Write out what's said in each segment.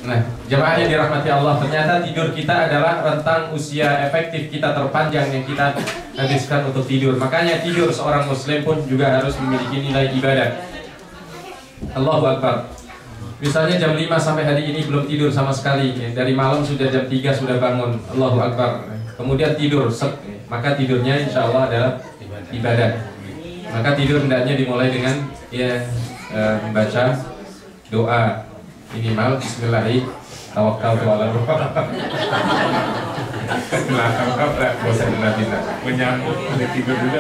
Nah, jamaah yang dirahmati Allah, ternyata tidur kita adalah rentang usia efektif kita terpanjang yang kita habiskan untuk tidur. Makanya tidur seorang muslim pun juga harus memiliki nilai ibadah. Allahu Akbar. Misalnya jam 5 sampai hari ini belum tidur sama sekali, dari malam sudah jam 3 sudah bangun. Allahu Akbar. Kemudian tidur, maka tidurnya insya Allah adalah ibadah. Maka tidur hendaknya dimulai dengan membaca doa minimal bismillahirrahmanirrahim, tawakkaltu 'ala Allah. Menyambut tidur juga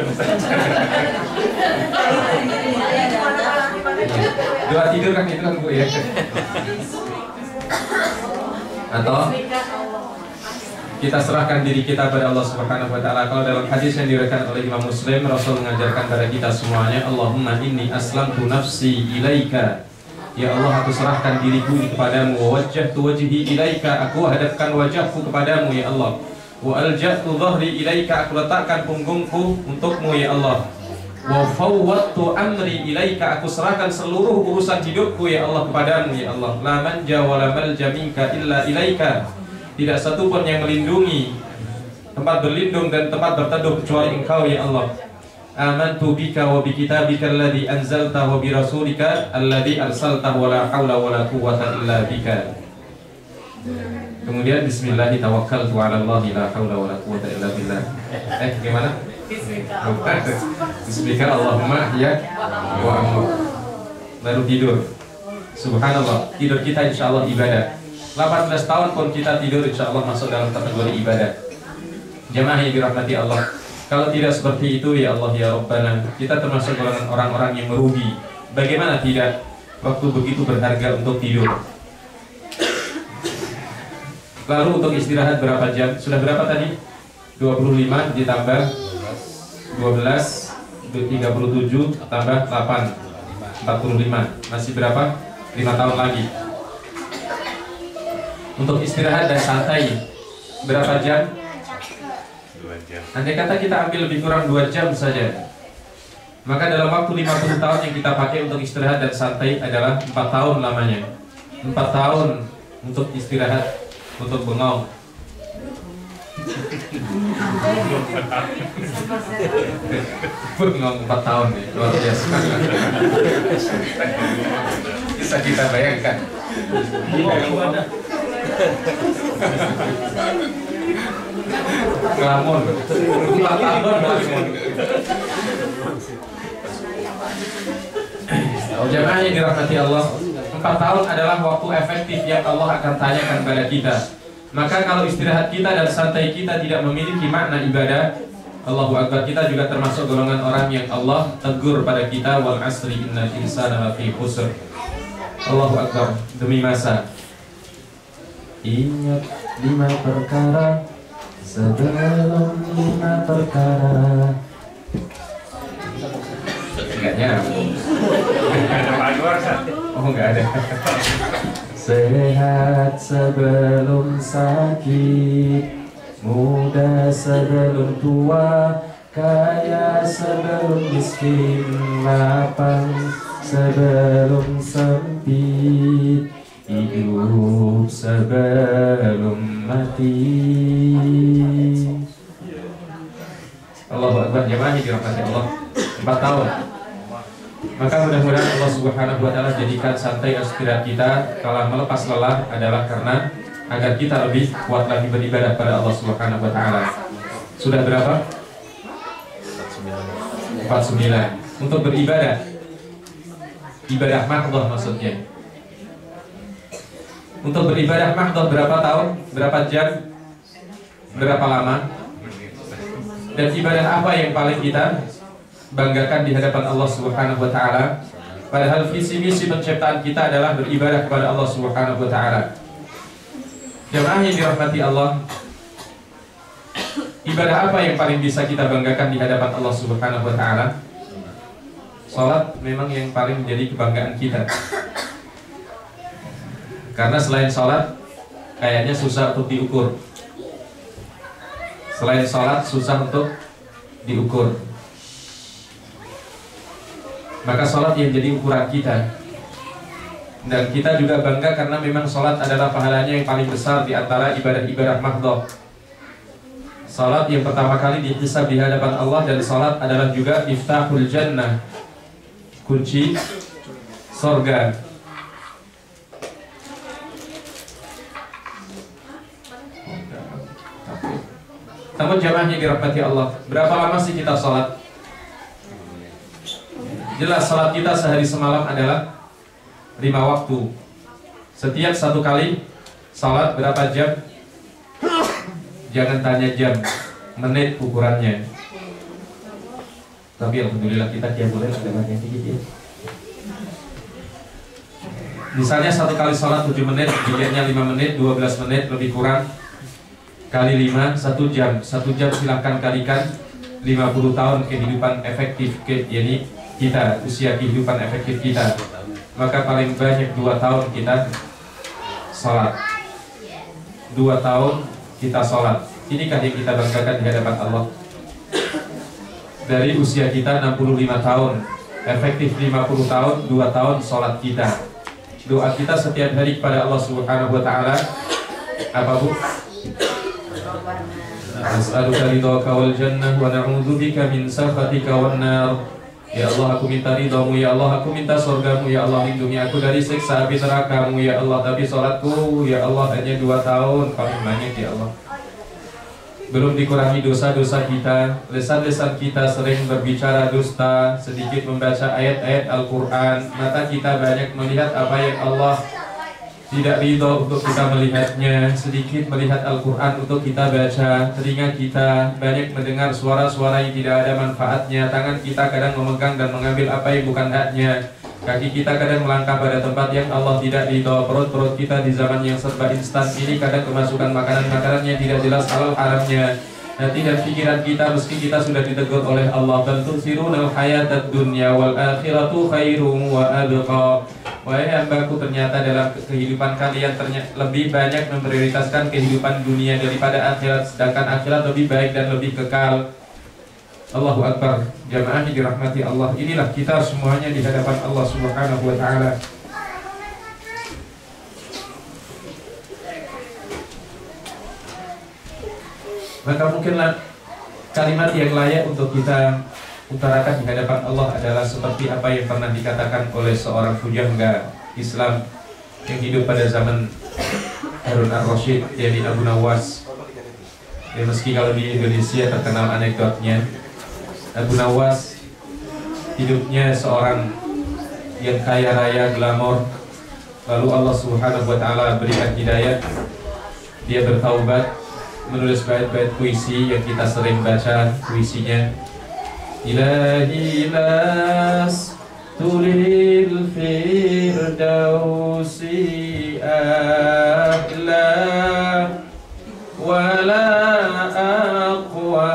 doa tidur kan itu kan Bu ya. Atau kita serahkan diri kita pada Allah Subhanahu wa taala. Kalau dalam hadis yang diriwayatkan oleh Imam Muslim, Rasul mengajarkan pada kita semuanya, Allahumma inni aslamtu nafsi ilaika. Ya Allah, aku serahkan diriku kepadamu. Wa wajjahtu wajhi ilaika, aku hadapkan wajahku kepadamu ya Allah. Wa alja'tu dhahri ilaika, aku letakkan punggungku untukmu ya Allah. Wa fawwadtu amri ilaika, aku serahkan seluruh urusan hidupku ya Allah kepadamu ya Allah. La manja wa la malja minka illa ilaika. Tidak satu pun yang melindungi, tempat berlindung dan tempat berteduh kecuali Engkau ya Allah. Amantu bika wa bi kitabika alladhi anzalta wa bi rasulika alladhi arsalta wa la haula wa la quwwata illa bika. Kemudian bismillah tawakkaltu 'ala Allah la haula wa la quwwata illa billah. Gimana? Bismika Allahumma ya wa amut. Baru tidur. Subhanallah, tidur kita insyaallah ibadah. 18 tahun pun kita tidur insyaallah masuk dalam kategori ibadah. Jamaah yang dirahmati Allah, kalau tidak seperti itu ya Allah ya Rabbana, kita termasuk golongan orang-orang yang merugi. Bagaimana tidak waktu begitu berharga untuk tidur. Lalu untuk istirahat berapa jam? Sudah berapa tadi? 25 ditambah 12 37 tambah 8 45. Masih berapa? 5 tahun lagi. Untuk istirahat dan santai berapa jam? 2 jam. Andai kata kita ambil lebih kurang 2 jam saja, maka dalam waktu 50 tahun yang kita pakai untuk istirahat dan santai adalah 4 tahun lamanya. 4 tahun untuk istirahat, untuk bengong. Bengong 4 tahun nih, luar biasa. Bisa kita bayangkan. Ngelamun 4 tahun ngelamun. Jamaah yang dirahmati Allah, 4 tahun adalah waktu efektif yang Allah akan tanyakan pada kita. Maka kalau istirahat kita dan santai kita tidak memiliki makna ibadah, Allahu Akbar, kita juga termasuk golongan orang yang Allah tegur pada kita, wal asri innal insana lafi khusr. Allahu Akbar, demi masa. Ingat 5 perkara sebelum 5 perkara. Enggak nyambung. Oh enggak ada. Sehat sebelum sakit, muda sebelum tua, kaya sebelum miskin, lapang sebelum sempit, hidup sebelum mati. Allahu Akbar, jemaah yang dirahmati Allah. 4 tahun. Maka mudah-mudahan Allah Subhanahu wa taala jadikan santai istirahat kita kalau melepas lelah adalah karena agar kita lebih kuat lagi beribadah pada Allah Subhanahu wa taala. Sudah berapa? 49. Untuk beribadah. Ibadah mahdhah maksudnya. Untuk beribadah mahdhah berapa tahun? Berapa jam? Berapa lama? Dan ibadah apa yang paling kita banggakan di hadapan Allah Subhanahu wa taala? Padahal visi misi penciptaan kita adalah beribadah kepada Allah Subhanahu wa taala. Jemaah yang dirahmati Allah, ibadah apa yang paling bisa kita banggakan di hadapan Allah Subhanahu wa taala? Salat memang yang paling menjadi kebanggaan kita. Karena selain salat kayaknya susah untuk diukur. Selain salat susah untuk diukur. Maka sholat yang jadi ukuran kita. Dan kita juga bangga karena memang sholat adalah pahalanya yang paling besar di antara ibadah-ibadah mahdoh. Sholat yang pertama kali dihisab di hadapan Allah, dan sholat adalah juga miftahul jannah, kunci sorga. Namun jamaahnya dirahmati Allah, berapa lama sih kita sholat? Jelas sholat kita sehari semalam adalah 5 waktu. Setiap satu kali sholat berapa jam? Jangan tanya jam, menit ukurannya. Tapi alhamdulillah kita tiap bulan ada banyak dikit ya. Misalnya satu kali sholat 7 menit, jadinya 5 menit, 12 menit lebih kurang, kali 5, 1 jam. 1 jam silahkan kalikan 50 tahun kehidupan efektif yani kita, usia kehidupan efektif kita. Maka paling banyak 2 tahun kita sholat. 2 tahun kita sholat. Inikah yang kita banggakan di hadapan Allah? Dari usia kita 65 tahun, efektif 50 tahun, 2 tahun sholat kita. Doa kita setiap hari kepada Allah Subhanahu wa ta'ala apa, Bu? As'aluka ridhaka wal jannah wa na'udzubika min sakhatika wan nar. Ya Allah, aku minta ridhamu, ya Allah, aku minta surgamu, ya Allah, lindungi aku dari siksa api nerakamu, ya Allah. Tapi sholatku, ya Allah, hanya 2 tahun, paling banyak, ya Allah. Belum dikurangi dosa-dosa kita, lisan-lisan kita sering berbicara dusta, sedikit membaca ayat-ayat Al-Quran, mata kita banyak melihat apa yang Allah tidak ridho untuk kita melihatnya, sedikit melihat Al-Quran untuk kita baca, telinga kita banyak mendengar suara-suara yang tidak ada manfaatnya, tangan kita kadang memegang dan mengambil apa yang bukan haknya, kaki kita kadang melangkah pada tempat yang Allah tidak ridho, perut-perut kita di zaman yang serba instan ini kadang kemasukan makanan-makanan yang tidak jelas halal haramnya, hati dan pikiran kita meski kita sudah ditegur oleh Allah, bal tu'thirunal hayatad dunya wal akhiratu khairum wa abqa. Wahai hambaku, ternyata dalam kehidupan kalian lebih banyak memprioritaskan kehidupan dunia daripada akhirat, sedangkan akhirat lebih baik dan lebih kekal. Allahu Akbar. Jamaah yang dirahmati Allah, inilah kita semuanya di hadapan Allah Subhanahu wa ta'ala. Maka mungkinlah kalimat yang layak untuk kita utarakan di hadapan Allah adalah seperti apa yang pernah dikatakan oleh seorang pujangga Islam yang hidup pada zaman Harun ar-Rasyid, yaitu Abu Nawas. Ya, meski kalau di Indonesia terkenal anekdotnya, Abu Nawas hidupnya seorang yang kaya raya, glamor. Lalu Allah Subhanahu wa ta'ala berikan hidayah, dia bertaubat, menulis bait-bait puisi yang kita sering baca puisinya. Ilahi las tulil firdausi ahla wala aqwa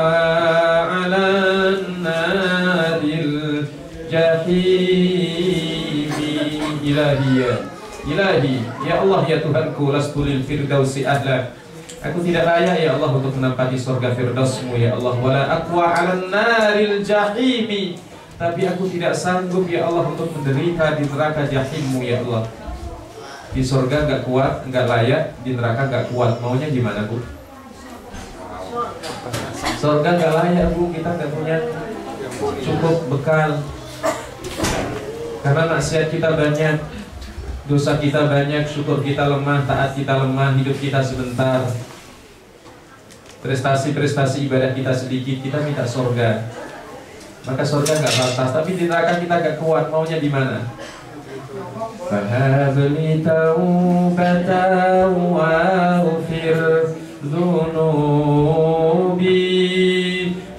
ala naril jahimi. Ilahi, ya Allah, ya Tuhanku, las tulil firdausi ahla, aku tidak layak ya Allah untuk menempati surga Firdaus-Mu ya Allah. Wala aqwa 'alan naril jahimi, tapi aku tidak sanggup ya Allah untuk menderita di neraka jahim-Mu ya Allah. Di surga enggak kuat, enggak layak, di neraka enggak kuat. Maunya gimana, Bu? Surga enggak layak, Bu, kita enggak punya cukup bekal. Karena maksiat kita banyak, dosa kita banyak, syukur kita lemah, taat kita lemah, hidup kita sebentar. Prestasi-prestasi ibadah kita sedikit, kita minta surga. Maka surga nggak pantas, tapi di neraka kita nggak kuat. Maunya di mana? Fahabli taubatan waghfir dzunubi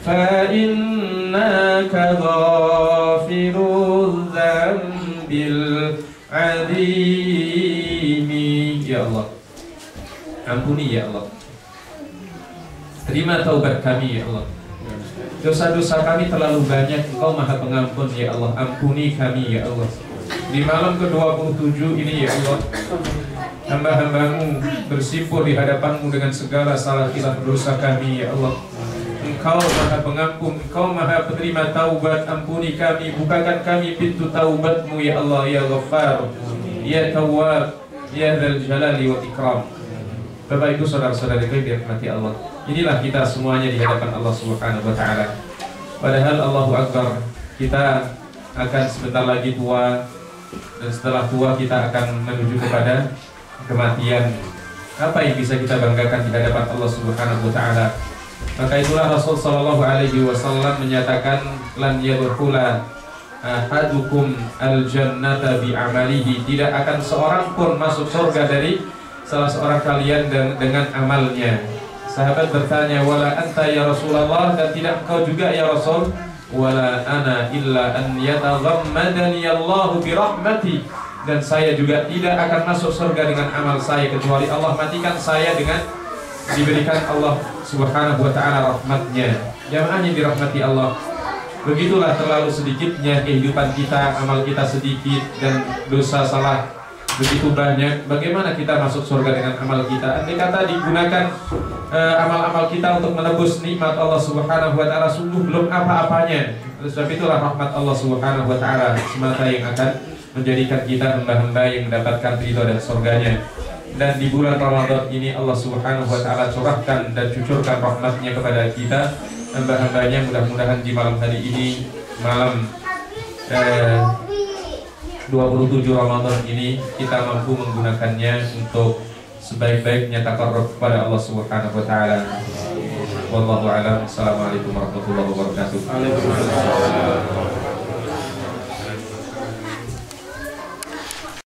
fa innaka ghafirudz dzambil azimi. Ya Allah, ampuni ya Allah, terima taubat kami ya Allah. Dosa-dosa kami terlalu banyak, Engkau Maha Pengampun ya Allah. Ampuni kami ya Allah. Di malam ke-27 ini ya Allah, hamba-hambamu bersimpul di hadapanmu dengan segala salah hilaf dosa kami ya Allah. Engkau Maha Pengampun, Engkau Maha Penerima taubat. Ampuni kami, bukakan kami pintu taubat-Mu ya Allah ya Ghaffar. ya Tawwab, ya Dzal Jalali wal Ikram. Bapak Ibu saudara-saudari yang dirahmati Allah, inilah kita semuanya di hadapan Allah Subhanahu wa taala. Padahal Allahu Akbar, kita akan sebentar lagi tua, dan setelah tua kita akan menuju kepada kematian. Apa yang bisa kita banggakan di hadapan Allah Subhanahu wa taala? Maka itulah Rasul sallallahu alaihi wasallam menyatakan lan yadkhula ahadukum al-jannata bi amalihi. Tidak akan seorang pun masuk surga dari salah seorang kalian dengan amalnya. Sahabat bertanya, wala anta ya Rasulullah, dan tidak engkau juga ya Rasul? Wala ana illa an yataghammadani Allahu bi rahmati. Dan saya juga tidak akan masuk surga dengan amal saya kecuali Allah matikan saya dengan diberikan Allah Subhanahu wa taala rahmatnya. Jamaah yang dirahmati Allah, begitulah terlalu sedikitnya kehidupan kita, amal kita sedikit dan dosa salah begitu banyak. Bagaimana kita masuk surga dengan amal kita? Andai kata digunakan amal-amal kita untuk menebus nikmat Allah Subhanahu wa taala, sungguh belum apa-apanya. Oleh sebab itulah rahmat Allah Subhanahu wa taala semata yang akan menjadikan kita hamba-hamba yang mendapatkan ridho dan surganya. Dan di bulan Ramadan ini Allah Subhanahu wa taala curahkan dan cucurkan rahmatnya kepada kita, hamba-hambanya. Mudah-mudahan di malam hari ini, malam 27 Ramadan ini, kita mampu menggunakannya untuk sebaik-baiknya taqarrub kepada Allah Subhanahu wa taala. Wallahu a'lam. Assalamualaikum warahmatullahi wabarakatuh.